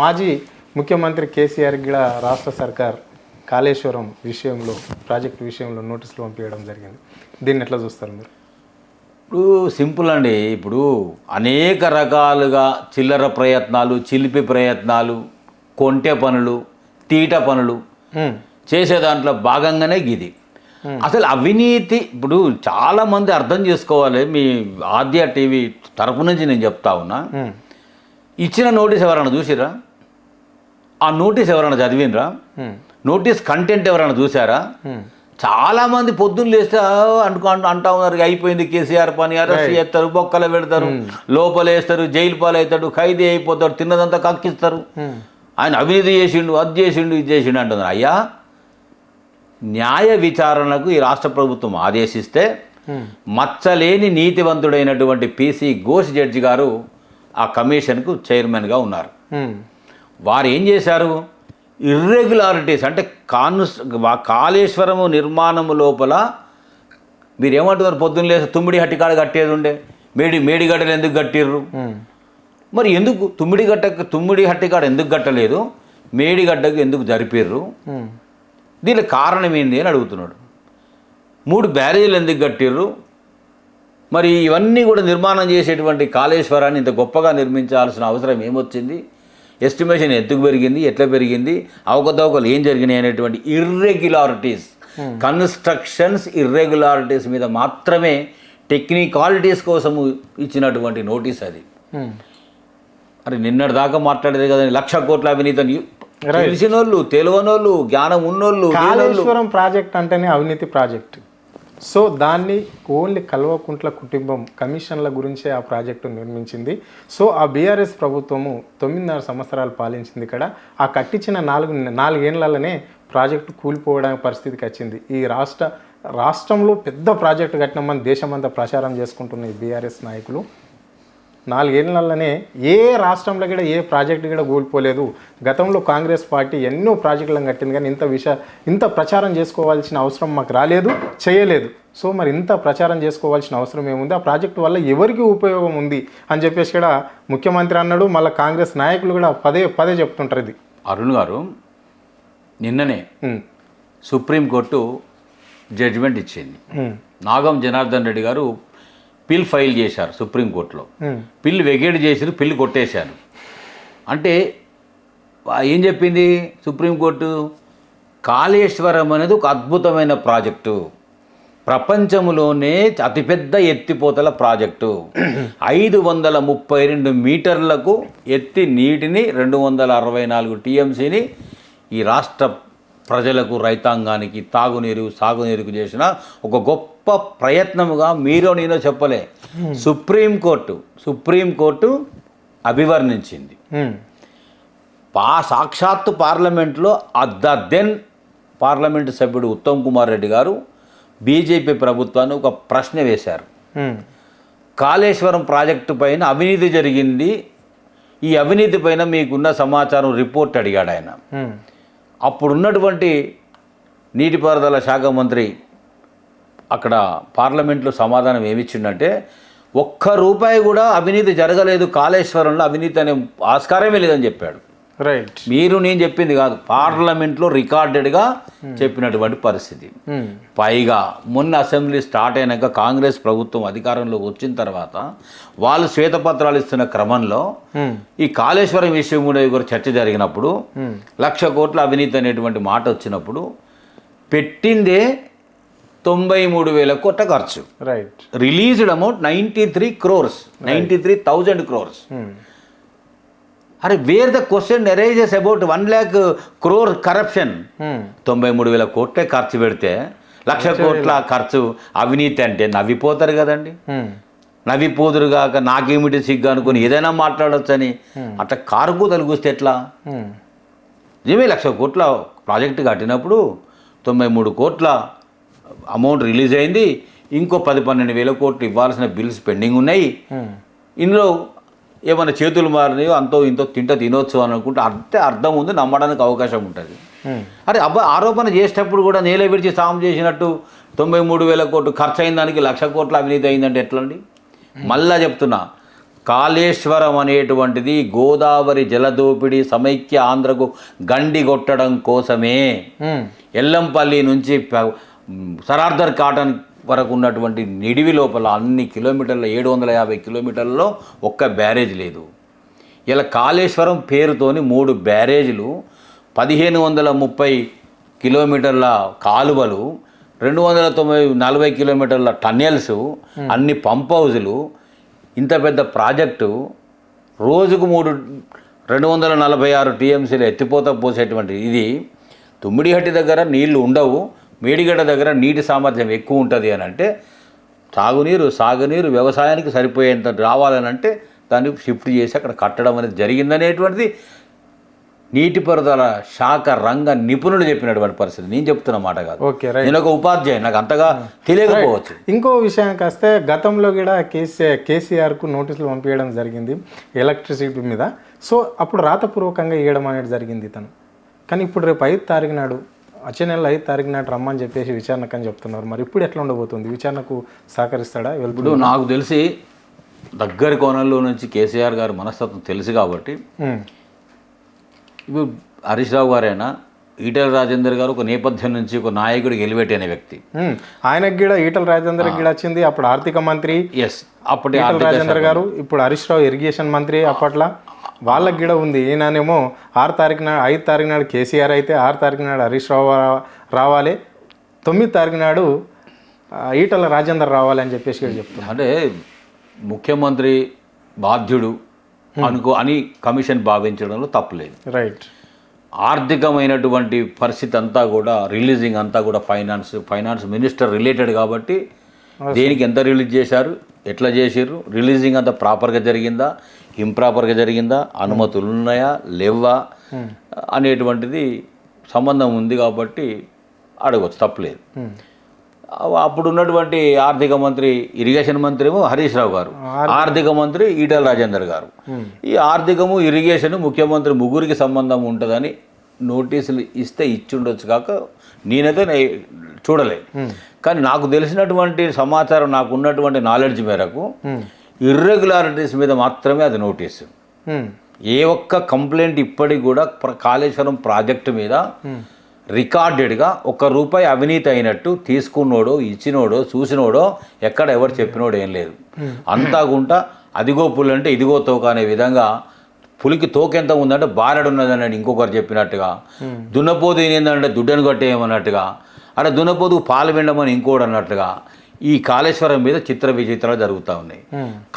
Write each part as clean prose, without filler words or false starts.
మాజీ ముఖ్యమంత్రి కేసీఆర్ కూడా రాష్ట్ర సర్కార్ కాళేశ్వరం విషయంలో ప్రాజెక్టు విషయంలో నోటీసులు పంపించడం జరిగింది. దీన్ని ఎట్లా చూస్తారు మీరు? ఇప్పుడు సింపుల్ అండి. ఇప్పుడు అనేక రకాలుగా చిల్లర ప్రయత్నాలు, చిలిపి ప్రయత్నాలు, కొంటె పనులు, తీట పనులు చేసే దాంట్లో భాగంగానే ఇది. అసలు అవినీతి ఇప్పుడు చాలామంది అర్థం చేసుకోవాలి. మీ ఆద్య టీవీ తరపు నుంచి నేను చెప్తా ఉన్నా, ఇచ్చిన నోటీస్ ఎవరైనా చూసిరా? ఆ నోటీస్ ఎవరైనా చదివినరా? నోటీస్ కంటెంట్ ఎవరైనా చూసారా? చాలామంది పొద్దున్న లేస్తే అంటా ఉన్నారు, అయిపోయింది కేసీఆర్ పని, అరెస్ట్ చేస్తారు, బొక్కలు పెడతారు, లోపలేస్తారు, జైలు పాలవుతాడు, ఖైదీ అయిపోతాడు, తిన్నదంతా కక్కిస్తారు, ఆయన అవినీతి చేసిండు, అది చేసిండు, ఇది చేసిండు అంటున్నారు. అయ్యా, న్యాయ విచారణకు ఈ రాష్ట్ర ప్రభుత్వం ఆదేశిస్తే మచ్చలేని నీతివంతుడైనటువంటి పిసి ఘోష్ జడ్జి గారు ఆ కమిషన్కు చైర్మన్గా ఉన్నారు. వారు ఏం చేశారు? ఇర్రెగ్యులారిటీస్ అంటే కాళేశ్వరము నిర్మాణము లోపల మీరు ఏమంటున్నారు? పొద్దున్న లేసి తుమ్మిడి హట్టికాడ కట్టేది ఉండే, మేడిగడ్డలు ఎందుకు కట్టిర్రు? మరి ఎందుకు తుమ్మిడి హట్టికాడ ఎందుకు కట్టలేదు? మేడిగడ్డకు ఎందుకు జరిపిర్రు? దీనికి కారణం ఏంది అని అడుగుతున్నాడు. 3 బ్యారేజీలు ఎందుకు కట్టిర్రు? మరి ఇవన్నీ కూడా నిర్మాణం చేసేటువంటి కాళేశ్వరాన్ని ఇంత గొప్పగా నిర్మించాల్సిన అవసరం ఏమొచ్చింది? ఎస్టిమేషన్ ఎందుకు పెరిగింది, ఎట్లా పెరిగింది, అవకతవకలు ఏం జరిగినాయి అనేటువంటి ఇర్రెగ్యులారిటీస్, కన్స్ట్రక్షన్స్ ఇర్రెగ్యులారిటీస్ మీద మాత్రమే టెక్నికాలిటీస్ కోసము ఇచ్చినటువంటి నోటీస్ అది. అరే నిన్నటి దాకా మాట్లాడేది కదా 1,00,000 కోట్ల అవినీతి. తెలిసిన వాళ్ళు, తెలియనోళ్ళు, జ్ఞానం ఉన్నోళ్ళు. కాళేశ్వరం ప్రాజెక్ట్ అంటేనే అవినీతి ప్రాజెక్ట్. సో దాన్ని ఓన్లీ కల్వకుంట్ల కుటుంబం కమిషన్ల గురించే ఆ ప్రాజెక్టు నిర్మించింది. సో ఆ బీఆర్ఎస్ ప్రభుత్వము 9.5 సంవత్సరాలు పాలించింది. ఇక్కడ ఆ కట్టించిన 4 ఏళ్లలోనే ప్రాజెక్టు కూలిపోవడానికి పరిస్థితికి వచ్చింది. ఈ రాష్ట్రంలో పెద్ద ప్రాజెక్టు కట్టినామని దేశమంతా ప్రచారం చేసుకుంటున్న ఈ బీఆర్ఎస్ నాయకులు 4 ఏళ్లలోనే ఏ రాష్ట్రంలో కూడా ఏ ప్రాజెక్టు కూడా కూలిపోలేదు. గతంలో కాంగ్రెస్ పార్టీ ఎన్నో ప్రాజెక్టులను కట్టింది, కానీ ఇంత ప్రచారం చేసుకోవాల్సిన అవసరం మాకు రాలేదు, చేయలేదు. సో మరి ఇంత ప్రచారం చేసుకోవాల్సిన అవసరం ఏముంది? ఆ ప్రాజెక్టు వల్ల ఎవరికి ఉపయోగం ఉంది అని చెప్పేసి కూడా ముఖ్యమంత్రి అన్నాడు. మళ్ళీ కాంగ్రెస్ నాయకులు కూడా పదే చెప్తుంటారు. ఇది అరుణ్ గారు నిన్ననే సుప్రీంకోర్టు జడ్జిమెంట్ ఇచ్చింది. నాగం జనార్దన్ రెడ్డి గారు పిల్ ఫైల్ చేశారు సుప్రీంకోర్టులో. పిల్ వెకేట్ చేశారు, పిల్ కొట్టేశారు. అంటే ఏం చెప్పింది సుప్రీంకోర్టు? కాళేశ్వరం అనేది ఒక అద్భుతమైన ప్రాజెక్టు, ప్రపంచంలోనే అతిపెద్ద ఎత్తిపోతల ప్రాజెక్టు. 532 మీటర్లకు ఎత్తి నీటిని 264 టీఎంసీని ఈ రాష్ట్ర ప్రజలకు, రైతాంగానికి తాగునీరు, సాగునీరుకు చేసిన ఒక గొప్ప ప్రయత్నముగా మీరో నేనో చెప్పలే, సుప్రీంకోర్టు అభివర్ణించింది. సాక్షాత్తు పార్లమెంట్లో దెన్ పార్లమెంటు సభ్యుడు ఉత్తమ్ కుమార్ రెడ్డి గారు బీజేపీ ప్రభుత్వాన్ని ఒక ప్రశ్న వేశారు. కాళేశ్వరం ప్రాజెక్టు పైన అవినీతి జరిగింది, ఈ అవినీతి పైన మీకున్న సమాచారం రిపోర్ట్ అడిగాడు ఆయన. అప్పుడున్నటువంటి నీటిపారుదల శాఖ మంత్రి అక్కడ పార్లమెంట్లో సమాధానం ఏమిచ్చిందంటే, ₹1 కూడా అవినీతి జరగలేదు, కాళేశ్వరంలో అవినీతి అనే ఆస్కారమే లేదని చెప్పాడు. రైట్. మీరు నేను చెప్పింది కాదు, పార్లమెంట్లో రికార్డెడ్గా చెప్పినటువంటి పరిస్థితి. పైగా మొన్న అసెంబ్లీ స్టార్ట్ అయినాక కాంగ్రెస్ ప్రభుత్వం అధికారంలోకి వచ్చిన తర్వాత వాళ్ళు శ్వేతపత్రాలు ఇస్తున్న క్రమంలో ఈ కాళేశ్వరం విషయం కూడా చర్చ జరిగినప్పుడు 1,00,000 కోట్ల అవినీతి అనేటువంటి మాట వచ్చినప్పుడు పెట్టిందే 93,000 కోట్ల ఖర్చు. రైట్. Released amount 93,000 crores. అరే wear the question arises about 1,00,000 crore corruption. 93,000 కోట్లే ఖర్చు పెడితే 1,00,000 కోట్ల ఖర్చు అవినీతి అంటే నవ్విపోతారు కదండి. నవ్విపోదురుగాక నాకేమిటి సిగ్గు అనుకుని ఏదైనా మాట్లాడొచ్చని అట్లా కారుకు తలుగుస్తే ఎట్లా? నిజమే 1,00,000 కోట్ల ప్రాజెక్టు కట్టినప్పుడు 93 కోట్ల అమౌంట్ రిలీజ్ అయింది. ఇంకో 10-12 వేల కోట్లు ఇవ్వాల్సిన బిల్స్ పెండింగ్ ఉన్నాయి. ఇందులో ఏమైనా చేతులు మారినాయో అంతో ఇంతో తినొచ్చు అని అనుకుంటే అర్థం ఉంది, నమ్మడానికి అవకాశం ఉంటుంది. అరే ఆరోపణ చేసేటప్పుడు కూడా నేల విడిచి సాము చేసినట్టు 93,000 కోట్లు ఖర్చు అయిన దానికి 1,00,000 కోట్ల అవినీతి అయిందంటే ఎట్లండి? మళ్ళా చెప్తున్నా, కాళేశ్వరం అనేటువంటిది గోదావరి జలదోపిడి సమైక్య ఆంధ్రకు గండి కొట్టడం కోసమే ఎల్లంపల్లి నుంచి సరార్దర్ కాటన్ వరకు ఉన్నటువంటి నిడివి లోపల అన్ని కిలోమీటర్ల 750 కిలోమీటర్లలో ఒక్క బ్యారేజ్ లేదు. ఇలా కాళేశ్వరం పేరుతోని 3 బ్యారేజీలు, 1530 కిలోమీటర్ల కాలువలు, 240 కిలోమీటర్ల టన్నెల్స్, అన్ని పంప్ హౌజులు, ఇంత పెద్ద ప్రాజెక్టు రోజుకు 246 టీఎంసీలు ఎత్తిపోత పోసేటువంటి ఇది తుమ్మిడిహట్టి దగ్గర నీళ్లు ఉండవు, మేడిగడ్డ దగ్గర నీటి సామర్థ్యం ఎక్కువ ఉంటుంది అని అంటే తాగునీరు సాగునీరు వ్యవసాయానికి సరిపోయేంత రావాలని అంటే దాన్ని షిఫ్ట్ చేసి అక్కడ కట్టడం అనేది జరిగిందనేటువంటిది నీటిపారుదల శాఖ రంగ నిపుణులు చెప్పినటువంటి పరిస్థితి. నేను చెప్తున్న మాట కాదు. నేను ఒక ఉపాధ్యాయుడు, నాకు అంతగా తెలియకపోవచ్చు. ఇంకో విషయానికి వస్తే గతంలో కూడా కేసీఆర్కు నోటీసులు పంపించడం జరిగింది ఎలక్ట్రిసిటీ మీద. సో అప్పుడు రాతపూర్వకంగా ఇవ్వడం అనేది జరిగింది తను. కానీ ఇప్పుడు రేపు 5వ తారీఖు నాడు, వచ్చే నెల 5వ తారీఖు నాడు రమ్మని చెప్పేసి విచారణకు అని చెప్తున్నారు. మరి ఇప్పుడు ఎట్లా ఉండబోతుంది? విచారణకు సహకరిస్తాడా? ఇప్పుడు నాకు తెలిసి దగ్గరి కోణంలో నుంచి కేసీఆర్ గారి మనస్తత్వం తెలుసు కాబట్టి ఇప్పుడు హరీష్ రావు గారైనా ఈటెల రాజేందర్ గారు ఒక నేపథ్యం నుంచి ఒక నాయకుడికి ఎలివేట్ అయిన వ్యక్తి. ఆయనకు కూడా ఈటెల రాజేందర్ కూడా వచ్చింది. అప్పుడు ఆర్థిక మంత్రి అప్పటి ఈటెల రాజేందర్ గారు, ఇప్పుడు హరీష్ రావు ఇరిగేషన్ మంత్రి. అప్పట్లో వాళ్ళకి కూడా ఉంది. ఈయననేమో 5వ తారీఖు నాడు కేసీఆర్ అయితే 6వ తారీఖు నాడు హరీష్ రావు రావాలి, 9వ తారీఖు నాడు ఈటెల రాజేందర్ రావాలి అని చెప్పేసి చెప్తున్నారు. అంటే ముఖ్యమంత్రి బాధ్యుడు అని కమిషన్ భావించడంలో తప్పులేదు. రైట్. ఆర్థికమైనటువంటి పరిస్థితి అంతా కూడా రిలీజింగ్ అంతా కూడా ఫైనాన్స్ మినిస్టర్ రిలేటెడ్ కాబట్టి దేనికి ఎంత రిలీజ్ చేశారు, ఎట్లా చేసారు, రిలీజింగ్ అంతా ప్రాపర్గా జరిగిందా, ఇంప్రాపర్గా జరిగిందా, అనుమతులు ఉన్నాయా లేవా అనేటువంటిది సంబంధం ఉంది కాబట్టి అడగవచ్చు, తప్పలేదు. అప్పుడు ఉన్నటువంటి ఆర్థిక మంత్రి ఇరిగేషన్ మంత్రి ఏమో హరీష్ రావు గారు, ఆర్థిక మంత్రి ఈటెల రాజేందర్ గారు. ఈ ఆర్థికము ఇరిగేషన్ ముఖ్యమంత్రి ముగ్గురికి సంబంధం ఉంటుందని నోటీసులు ఇస్తే ఇచ్చిండొచ్చు కాక నేనైతే చూడలేదు. కానీ నాకు తెలిసినటువంటి సమాచారం, నాకు ఉన్నటువంటి నాలెడ్జ్ మేరకు ఇర్రెగ్యులారిటీస్ మీద మాత్రమే అది నోటీసు. ఏ ఒక్క కంప్లైంట్ ఇప్పటికి కూడా కాళేశ్వరం ప్రాజెక్టు మీద రికార్డెడ్గా ₹1 అవినీతి అయినట్టు తీసుకున్నోడో ఇచ్చినోడో చూసినోడో ఎక్కడ ఎవరు చెప్పినోడు ఏం లేదు. అంతా గుంట అదిగో పులి అంటే ఇదిగో తోక అనే విధంగా పులికి తోకెంత ఉందంటే బారెడు ఉన్నదని ఇంకొకరు చెప్పినట్టుగా, దున్నపోతు ఏంటంటే దుడ్డను కట్టేయమన్నట్టుగా, అలా దున్నపోతుకు పాలు విండమని ఇంకోటి అన్నట్టుగా ఈ కాళేశ్వరం మీద చిత్ర విచిత్రాలు జరుగుతూ ఉన్నాయి.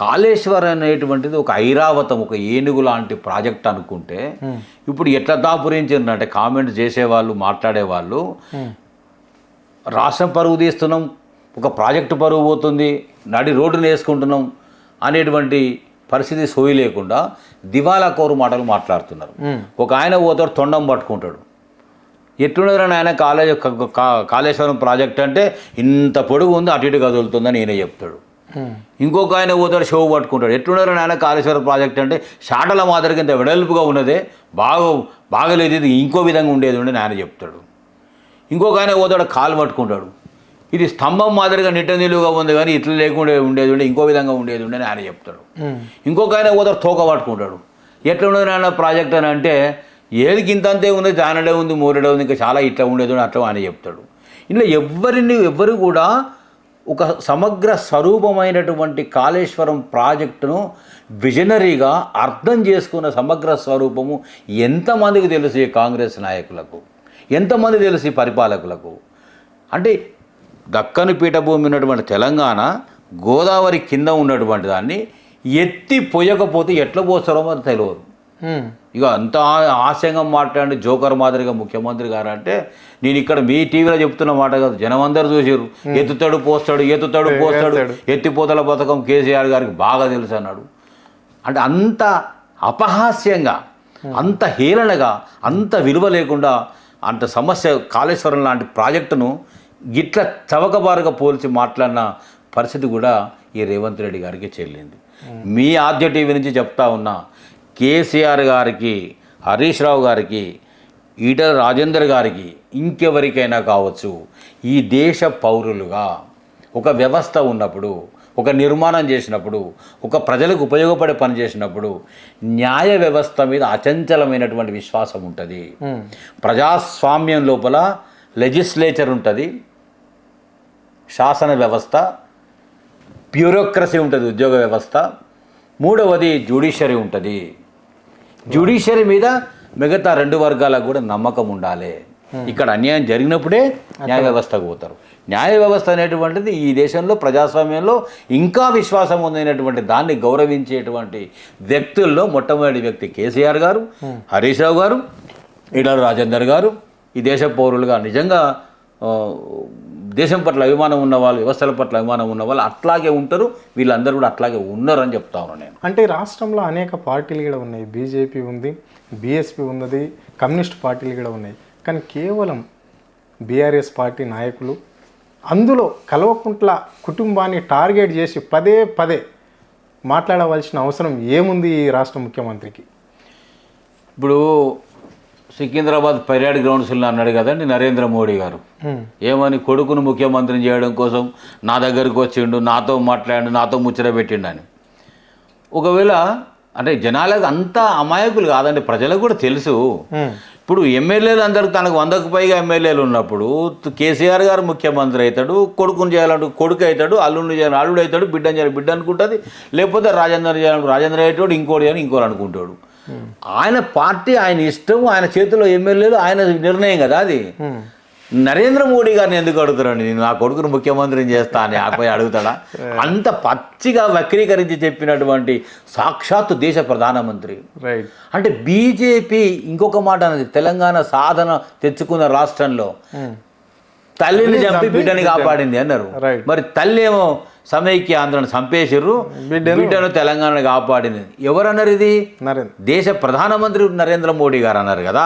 కాళేశ్వరం అనేటువంటిది ఒక ఐరావతం, ఒక ఏనుగు లాంటి ప్రాజెక్ట్ అనుకుంటే ఇప్పుడు ఎట్లా దాపురించిందంటే కామెంట్ చేసేవాళ్ళు, మాట్లాడేవాళ్ళు రాష్ట్రం పరువు తీస్తున్నాం, ఒక ప్రాజెక్టు పరువు పోతుంది, నడి రోడ్డును వేసుకుంటున్నాం అనేటువంటి పరిస్థితి సోయి లేకుండా దివాలా కోరు మాటలు మాట్లాడుతున్నారు. ఒక ఆయన పోతాడు తొండం పట్టుకుంటాడు, ఎట్లున్నదని ఆయన కాళేశ్వరం ప్రాజెక్ట్ అంటే ఇంత పొడుగు ఉంది అటు ఇటు కదులుతుందని ఈయన చెప్తాడు. ఇంకొక ఆయన పోతాడు షో పట్టుకుంటాడు, ఎట్లున్నదని ఆయన కాళేశ్వరం ప్రాజెక్ట్ అంటే షాటల మాదిరిగా ఇంత వెడల్పుగా ఉన్నదే, బాగలేదు, ఇది ఇంకో విధంగా ఉండేది ఉండే ఆయన చెప్తాడు. ఇంకొక ఆయన పోతాడు కాలు పట్టుకుంటాడు, ఇది స్తంభం మాదిరిగా నిట్ట నిలువుగా ఉంది కానీ ఇట్లా లేకుండా ఉండేది ఉండే, ఇంకో విధంగా ఉండేది ఉండే అని ఆయన చెప్తాడు. ఇంకొక ఆయన పోతాడు తోక పట్టుకుంటాడు, ఎట్లా ఉండదు ఆయన ప్రాజెక్ట్ అని అంటే ఏదికి ఇంతంతే ఉంది, జానడే ఉంది, మోరెడే ఉంది, ఇంకా చాలా ఇట్లా ఉండేది అట్లా అని చెప్తాడు. ఇలా ఎవ్వరు కూడా ఒక సమగ్ర స్వరూపమైనటువంటి కాళేశ్వరం ప్రాజెక్టును విజనరీగా అర్థం చేసుకున్న సమగ్ర స్వరూపము ఎంతమందికి తెలుసు ఈ కాంగ్రెస్ నాయకులకు, ఎంతమంది తెలుసు ఈ పరిపాలకులకు? అంటే దక్కను పీఠభూమి ఉన్నటువంటి తెలంగాణ గోదావరి కింద ఉన్నటువంటి దాన్ని ఎత్తి పోయకపోతే ఎట్లా పోస్తారో మరి తెలియదు. ఇక అంత హాస్యంగా మాట్లాడి జోకర్ మాదిరిగా ముఖ్యమంత్రి గారు అంటే నేను ఇక్కడ మీ టీవీలో చెప్తున్న మాట కాదు, జనం అందరూ చూసారు. ఎత్తుతాడు పోస్తాడు, ఎత్తిపోతల పథకం కేసీఆర్ గారికి బాగా తెలుసు అన్నాడు. అంటే అంత అపహాస్యంగా, అంత హేళనగా, అంత విలువ లేకుండా అంత సమస్య కాళేశ్వరం లాంటి ప్రాజెక్టును గిట్ల చవకబారుగా పోల్చి మాట్లాడిన పరిస్థితి కూడా ఈ రేవంత్ రెడ్డి గారికి చెల్లింది. మీ ఆద్య టీవీ నుంచి చెప్తా ఉన్నా, కేసీఆర్ గారికి, హరీష్ రావు గారికి, ఈటెల రాజేందర్ గారికి, ఇంకెవరికైనా కావచ్చు, ఈ దేశ పౌరులుగా ఒక వ్యవస్థ ఉన్నప్పుడు, ఒక నిర్మాణం చేసినప్పుడు, ఒక ప్రజలకు ఉపయోగపడే పని చేసినప్పుడు న్యాయ వ్యవస్థ మీద అచంచలమైనటువంటి విశ్వాసం ఉంటుంది. ప్రజాస్వామ్యం లోపల లెజిస్లేచర్ ఉంటుంది, శాసన వ్యవస్థ, బ్యూరోక్రసీ ఉంటుంది, ఉద్యోగ వ్యవస్థ. మూడవది జ్యుడిషియరీ ఉంటుంది. జ్యుడిషియరీ మీద మిగతా రెండు వర్గాలకు కూడా నమ్మకం ఉండాలి. ఇక్కడ అన్యాయం జరిగినప్పుడే న్యాయ వ్యవస్థకు పోతారు. న్యాయ వ్యవస్థ అనేటువంటిది ఈ దేశంలో ప్రజాస్వామ్యంలో ఇంకా విశ్వాసం ఉందైనటువంటి దాన్ని గౌరవించేటువంటి వ్యక్తుల్లో మొట్టమొదటి వ్యక్తి కేసీఆర్ గారు, హరీష్ రావు గారు, ఈటల రాజేందర్ గారు. ఈ దేశ పౌరులుగా నిజంగా దేశం పట్ల అభిమానం ఉన్నవాళ్ళు, వ్యవస్థల పట్ల అభిమానం ఉన్నవాళ్ళు అట్లాగే ఉంటారు. వీళ్ళందరూ కూడా అట్లాగే ఉన్నారు అని చెప్తా ఉన్నాను నేను. అంటే రాష్ట్రంలో అనేక పార్టీలు కూడా ఉన్నాయి. బీజేపీ ఉంది, బీఎస్పీ ఉన్నది, కమ్యూనిస్ట్ పార్టీలు కూడా ఉన్నాయి. కానీ కేవలం బీఆర్ఎస్ పార్టీ నాయకులు అందులో కల్వకుంట్ల కుటుంబాన్ని టార్గెట్ చేసి పదే పదే మాట్లాడవలసిన అవసరం ఏముంది ఈ రాష్ట్ర ముఖ్యమంత్రికి? ఇప్పుడు సికింద్రాబాద్ పర్యాడ్ గ్రౌండ్స్లో అన్నాడు కదండి నరేంద్ర మోడీ గారు, ఏమని కొడుకును ముఖ్యమంత్రిని చేయడం కోసం నా దగ్గరకు వచ్చిండు, నాతో మాట్లాడు, నాతో ముచ్చట పెట్టిండు అని. ఒకవేళ అంటే జనాలకు అంత అమాయకులు కాదండి, ప్రజలకు కూడా తెలుసు. ఇప్పుడు ఎమ్మెల్యేలు అందరికి తనకు 100కు పైగా ఎమ్మెల్యేలు ఉన్నప్పుడు కేసీఆర్ గారు ముఖ్యమంత్రి అవుతాడు, కొడుకుని చేయాలంటూ కొడుకు అవుతాడు, అల్లుడిని చేయాలి అల్లుడు అవుతాడు, బిడ్డని చేయాలి బిడ్డ అనుకుంటుంది, లేకపోతే రాజేంద్ర చేయాలంటూ రాజేంద్ర అయ్యేటోడు, ఇంకోటి అని ఇంకోటి అనుకుంటాడు. ఆయన పార్టీ, ఆయన ఇష్టం, ఆయన చేతిలో ఎమ్మెల్యేలు, ఆయన నిర్ణయం కదా అది. నరేంద్ర మోడీ గారిని ఎందుకు అడుగుతారండి, నేను నా కొడుకును ముఖ్యమంత్రిని చేస్తా అని ఆపై అడుగుతాడా? అంత పచ్చిగా వక్రీకరించి చెప్పినటువంటి సాక్షాత్తు దేశ ప్రధానమంత్రి. రైట్. అంటే బీజేపీ ఇంకొక మాట అన్నది, తెలంగాణ సాధన తెచ్చుకున్న రాష్ట్రంలో తల్లిని చంపి బిడ్డని కాపాడింది అన్నారు. మరి తల్లి ఏమో సమైక్య ఆంధ్రను చంపేసిర్రు, బిడ్డను తెలంగాణ కాపాడింది. ఎవరన్నారు? ఇది దేశ ప్రధానమంత్రి నరేంద్ర మోడీ గారు అన్నారు కదా.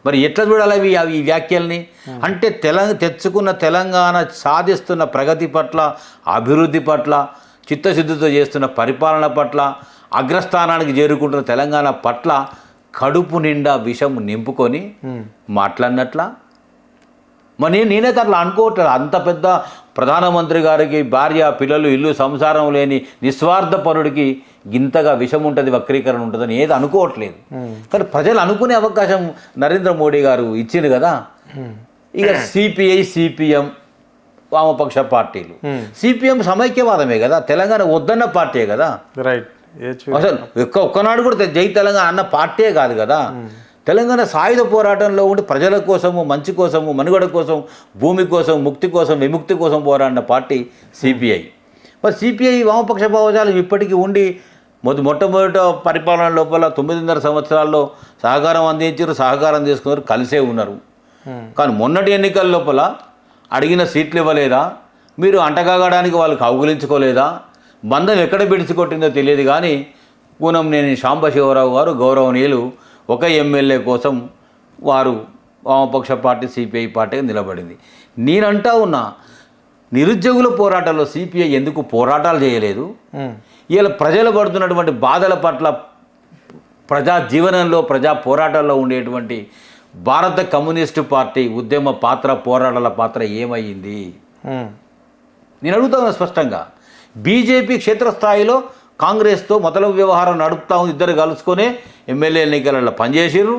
మరి ఎట్లా చూడాలి ఈ వ్యాఖ్యల్ని? అంటే తెచ్చుకున్న తెలంగాణ సాధిస్తున్న ప్రగతి పట్ల, అభివృద్ధి పట్ల, చిత్తశుద్ధితో చేస్తున్న పరిపాలన పట్ల, అగ్రస్థానానికి చేరుకుంటున్న తెలంగాణ పట్ల కడుపు నిండా విషం నింపుకొని మాట్లాడినట్ల. మరి నేనైతే అట్లా అనుకోవట్లేదు. అంత పెద్ద ప్రధానమంత్రి గారికి భార్య, పిల్లలు, ఇల్లు, సంసారం లేని నిస్వార్థపరుడికి ఇంతగా విషం ఉంటుంది, వక్రీకరణ ఉంటుందని ఏది అనుకోవట్లేదు. కానీ ప్రజలు అనుకునే అవకాశం నరేంద్ర మోడీ గారు ఇచ్చింది కదా. ఇక సిపిఐ, సిపిఎం వామపక్ష పార్టీలు. సిపిఎం సమైక్యవాదమే కదా, తెలంగాణ వద్దన్న పార్టీ కదా. రైట్. అసలు ఒక్కనాడు కూడా జై తెలంగాణ అన్న పార్టీయే కాదు కదా. తెలంగాణ సాయుధ పోరాటంలో ఉండి ప్రజల కోసము, మంచి కోసము, మనుగడ కోసం, భూమి కోసం, ముక్తి కోసం, విముక్తి కోసం పోరాడిన పార్టీ సిపిఐ. మరి సిపిఐ వామపక్ష భావజాలం ఇప్పటికీ ఉండి మొట్టమొదట పరిపాలన లోపల 9.5 సంవత్సరాల్లో సహకారం అందించారు, సహకారం తీసుకున్నారు, కలిసే ఉన్నారు. కానీ మొన్నటి ఎన్నికల లోపల అడిగిన సీట్లు ఇవ్వలేదా, మీరు అంటగాగడానికి వాళ్ళకి కౌగులించుకోలేదా, బంధం ఎక్కడ బిడిచికొట్టిందో తెలియదు. కానీ కూనంనేని సాంబశివరావు గారు గౌరవనీయులు ఒక ఎమ్మెల్యే కోసం వారు వామపక్ష పార్టీ సిపిఐ పార్టీగా నిలబడింది. నేనంటా ఉన్నా నిరుద్యోగుల పోరాటాల్లో సిపిఐ ఎందుకు పోరాటాలు చేయలేదు? ఇలా ప్రజలు పడుతున్నటువంటి బాధల పట్ల, ప్రజా జీవనంలో, ప్రజా పోరాటాల్లో ఉండేటువంటి భారత కమ్యూనిస్టు పార్టీ ఉద్యమ పాత్ర, పోరాటాల పాత్ర ఏమయ్యింది? నేను అడుగుతాను స్పష్టంగా. బీజేపీ క్షేత్రస్థాయిలో కాంగ్రెస్తో మొదలగు వ్యవహారం నడుపుతా ఉంది. ఇద్దరు కలుసుకొని ఎమ్మెల్యే ఎన్నికలలో పనిచేసిర్రు,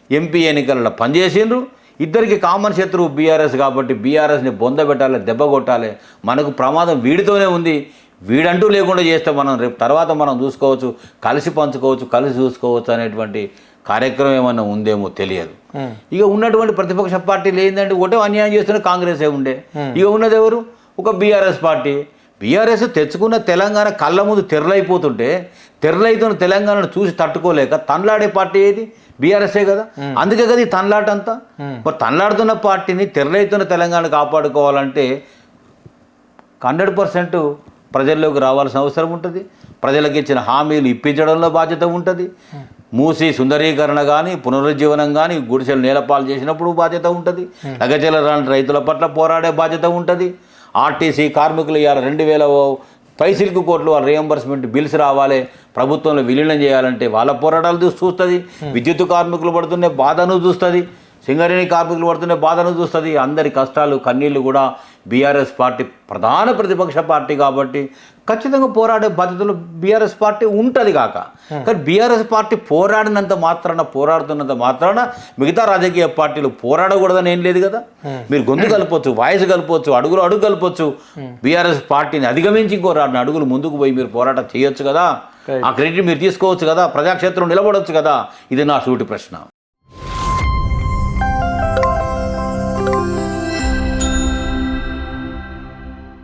ఎంపీ ఎన్నికలలో పనిచేసిండ్రు. ఇద్దరికి కామన్ శత్రువు బీఆర్ఎస్ కాబట్టి బీఆర్ఎస్ని బొందబెట్టాలి, దెబ్బ కొట్టాలి, మనకు ప్రమాదం వీడితోనే ఉంది, వీడంటూ లేకుండా చేస్తే మనం రేపు తర్వాత మనం చూసుకోవచ్చు, కలిసి పంచుకోవచ్చు, కలిసి చూసుకోవచ్చు అనేటువంటి కార్యక్రమం ఏమన్నా ఉందేమో తెలియదు. ఇక ఉన్నటువంటి ప్రతిపక్ష పార్టీలు ఏంటంటే ఒకటే అన్యాయం చేస్తున్న కాంగ్రెసే ఉండే. ఇక ఉన్నది ఎవరు? ఒక బీఆర్ఎస్ పార్టీ. బీఆర్ఎస్ తెచ్చుకున్న తెలంగాణ కళ్ళ ముందు తెరలైపోతుంటే, తెరలైతున్న తెలంగాణను చూసి తట్టుకోలేక తన్లాడే పార్టీ ఏది? బీఆర్ఎస్ఏ కదా. అందుకే కదా ఈ తన్లాట అంతా. మరి తన్లాడుతున్న పార్టీని, తెరలైతున్న తెలంగాణ కాపాడుకోవాలంటే 100% ప్రజల్లోకి రావాల్సిన అవసరం ఉంటుంది. ప్రజలకు ఇచ్చిన హామీలు ఇప్పించడంలో బాధ్యత ఉంటుంది. మూసి సుందరీకరణ కానీ, పునరుజ్జీవనం కానీ, గుడిసెలు నేలపాలు చేసినప్పుడు బాధ్యత ఉంటుంది. లగజల రైతుల పట్ల పోరాడే బాధ్యత ఉంటుంది. ఆర్టీసీ కార్మికులు ఇవాళ 2000 పైసలకు కోట్లు వాళ్ళ రియంబర్స్మెంట్ బిల్స్ రావాలి, ప్రభుత్వంలో విలీనం చేయాలంటే వాళ్ళ పోరాటాలు చూస్తుంది. విద్యుత్ కార్మికులు పడుతున్న బాధను చూస్తుంది, సింగరేణి కార్మికులు పడుతున్న బాధను చూస్తుంది. అందరి కష్టాలు, కన్నీళ్లు కూడా బీఆర్ఎస్ పార్టీ ప్రధాన ప్రతిపక్ష పార్టీ కాబట్టి ఖచ్చితంగా పోరాడే బాధ్యతలు బీఆర్ఎస్ పార్టీ ఉంటుంది కాక, కానీ బీఆర్ఎస్ పార్టీ పోరాడుతున్నంత మాత్రాన మిగతా రాజకీయ పార్టీలు పోరాడకూడదని ఏం లేదు కదా. మీరు గొంతు కలపొచ్చు, వాయిస్ కలపొచ్చు, అడుగు కలపొచ్చు. బీఆర్ఎస్ పార్టీని అధిగమించి ఇంకో 2 అడుగులు ముందుకు పోయి మీరు పోరాటం చేయొచ్చు కదా. ఆ క్రెడిట్ మీరు తీసుకోవచ్చు కదా, ప్రజాక్షేత్రం నిలబడవచ్చు కదా. ఇది నా సూటి ప్రశ్న.